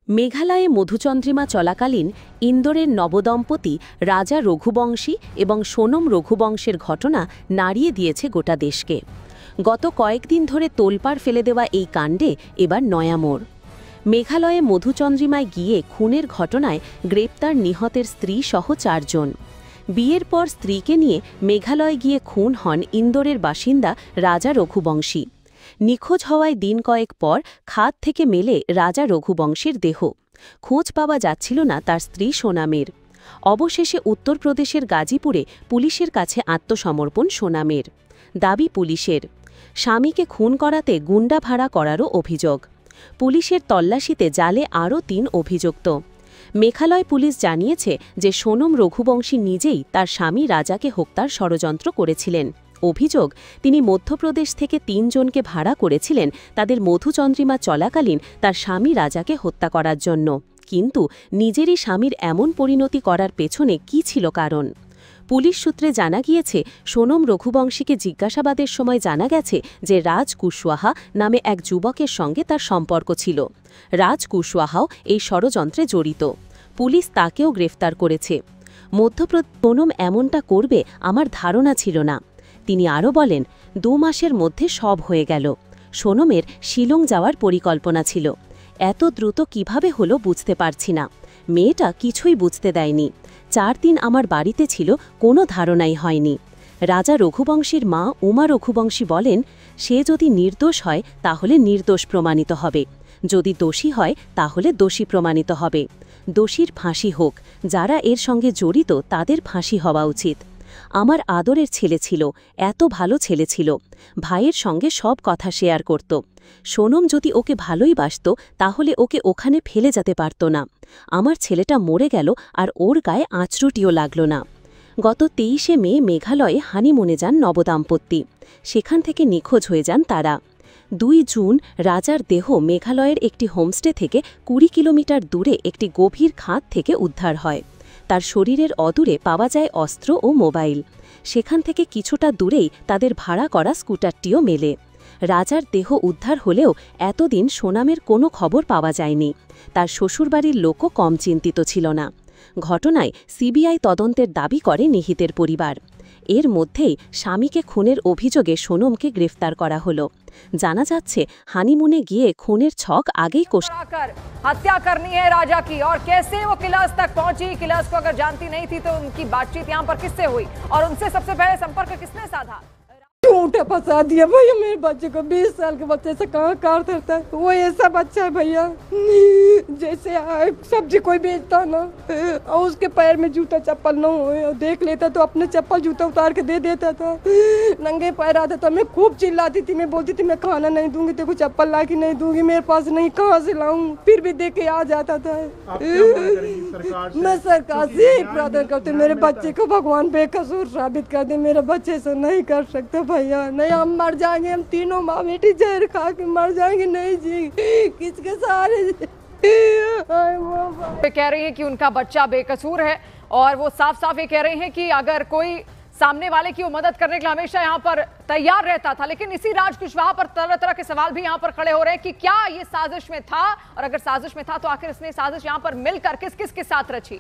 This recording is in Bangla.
মেঘালয়ে মধুচন্দ্রিমা চলাকালীন ইন্দোরের নবদম্পতি রাজা রঘুবংশী এবং সোনম রঘুবংশের ঘটনা নাড়িয়ে দিয়েছে গোটা দেশকে। গত কয়েকদিন ধরে তোলপাড় ফেলে দেওয়া এই কাণ্ডে এবার নয়া মোড়। মেঘালয়ে মধুচন্দ্রিমায় গিয়ে খুনের ঘটনায় গ্রেপ্তার নিহতের স্ত্রী সহ 4 জন। বিয়ের পর স্ত্রীকে নিয়ে মেঘালয়ে গিয়ে খুন হন ইন্দোরের বাসিন্দা রাজা রঘুবংশী। নিখোঁজ হওয়ায় দিন কয়েক পর খাদ থেকে মেলে রাজা রঘুবংশীর দেহ। খোঁজ পাওয়া যাচ্ছিল না তার স্ত্রী সোনামের। অবশেষে উত্তরপ্রদেশের গাজীপুরে পুলিশের কাছে আত্মসমর্পণ সোনামের। দাবি পুলিশের, স্বামীকে খুন করাতে গুন্ডা ভাড়া করারও অভিযোগ। পুলিশের তল্লাশিতে জালে আরও 3 অভিযুক্ত। মেঘালয় পুলিশ জানিয়েছে যে সোনম রঘুবংশী নিজেই তার স্বামী রাজাকে হত্যার ষড়যন্ত্র করেছিলেন। অভিযোগ, তিনি মধ্যপ্রদেশ থেকে 3 জনকে ভাড়া করেছিলেন তাদের মধুচন্দ্রিমা চলাকালীন তার স্বামী রাজাকে হত্যা করার জন্য। কিন্তু নিজেরই স্বামীর এমন পরিণতি করার পেছনে কী ছিল কারণ? পুলিশ সূত্রে জানা গিয়েছে, সোনম রঘুবংশীকে জিজ্ঞাসাবাদের সময় জানা গেছে যে রাজ কুশওয়াহা নামে এক যুবকের সঙ্গে তার সম্পর্ক ছিল। রাজ কুশওয়াহাও এই ষড়যন্ত্রে জড়িত। পুলিশ তাকেও গ্রেফতার করেছে। মধ্যপ্রদেশ সোনম এমনটা করবে আমার ধারণা ছিল না। তিনি আরও বলেন, 2 মাসের মধ্যে সব হয়ে গেল। সোনমের শিলং যাওয়ার পরিকল্পনা ছিল। এত দ্রুত কিভাবে হলো বুঝতে পারছি না। মেয়েটা কিছুই বুঝতে দেয়নি। 4 দিন আমার বাড়িতে ছিল, কোনো ধারণাই হয়নি। রাজা রঘুবংশীর মা উমা রঘুবংশী বলেন, সে যদি নির্দোষ হয় তাহলে নির্দোষ প্রমাণিত হবে, যদি দোষী হয় তাহলে দোষী প্রমাণিত হবে। দোষীর ফাঁসি হোক, যারা এর সঙ্গে জড়িত তাদের ফাঁসি হওয়া উচিত। আমার আদরের ছেলে ছিল, এত ভালো ছেলে ছিল, ভাইয়ের সঙ্গে সব কথা শেয়ার করত। সোনম যদি ওকে ভালোই বাসত তাহলে ওকে ওখানে ফেলে যেতে পারত না। আমার ছেলেটা মরে গেল আর ওর গায়ে আঁচড়টিও লাগল না। গত 23শে মে মেঘালয়ে হানিমুনে যান নবদাম্পত্তি। সেখান থেকে নিখোঁজ হয়ে যান তারা। 2 জুন রাজার দেহ মেঘালয়ের একটি হোমস্টে থেকে 20 কিলোমিটার দূরে একটি গভীর খাদ থেকে উদ্ধার হয়। তার শরীরের অদূরে পাওয়া যায় অস্ত্র ও মোবাইল। সেখান থেকে কিছুটা দূরেই তাদের ভাড়া করা স্কুটারটিও মেলে। রাজার দেহ উদ্ধার হলেও এতদিন সোনামের কোনো খবর পাওয়া যায়নি। তার শ্বশুরবাড়ির লোকও কম চিন্তিত ছিল না। ঘটনায় সিবিআই তদন্তের দাবি করে নিহতের পরিবার। এর মধ্যেই স্বামীকে খুনের অভিযোগে সোনমকে গ্রেফতার করা হলো। জানা যাচ্ছে, হানিমুনে গিয়ে খুনের ছক আগেই हत्या करनी है राजा की, और कैसे वो किलास तक पहुंची। किलास को अगर जानती नहीं थी तो उनकी बातचीत यहाँ पर किससे हुई और उनसे सबसे पहले संपर्क किसने साधा? झूठे फंसा दिया भैया मेरे बच्चे को। 20 साल के बच्चे से कहाँ कार धरता है? वो ऐसा बच्चा है भैया, जैसे सब्जी कोई बेचता ना और उसके पैर में जूता चप्पल न हो, देख लेता तो अपने चप्पल जूता उतार के दे देता था। नंगे पैर आता था, मैं खूब चिल्लाती थी, मैं बोलती थी मैं खाना नहीं दूंगी, तेरे को चप्पल ला के नहीं दूंगी, मेरे पास नहीं, कहाँ से लाऊं? फिर भी दे के आ जाता था। मैं सरकार से यही प्रार्थना करती हूँ, मेरे बच्चे को भगवान बेकसूर साबित कर दे। मेरे बच्चे से नहीं कर सकते भैया, नहीं हम मर जाएंगे, हम तीनों माँ बेटी जहर खा के मर जाएंगे, नहीं जी किसके सहारे। कह रही है कि उनका बच्चा बेकसूर है और वो साफ साफ ये कह रहे हैं कि अगर कोई सामने वाले की वो मदद करने के लिए हमेशा यहाँ पर तैयार रहता था। लेकिन इसी राज कुशवाहा पर तरह तरह के सवाल भी यहाँ पर खड़े हो रहे हैं कि क्या ये साजिश में था, और अगर साजिश में था तो आखिर इसने साजिश यहाँ पर मिलकर किस किस के साथ रची।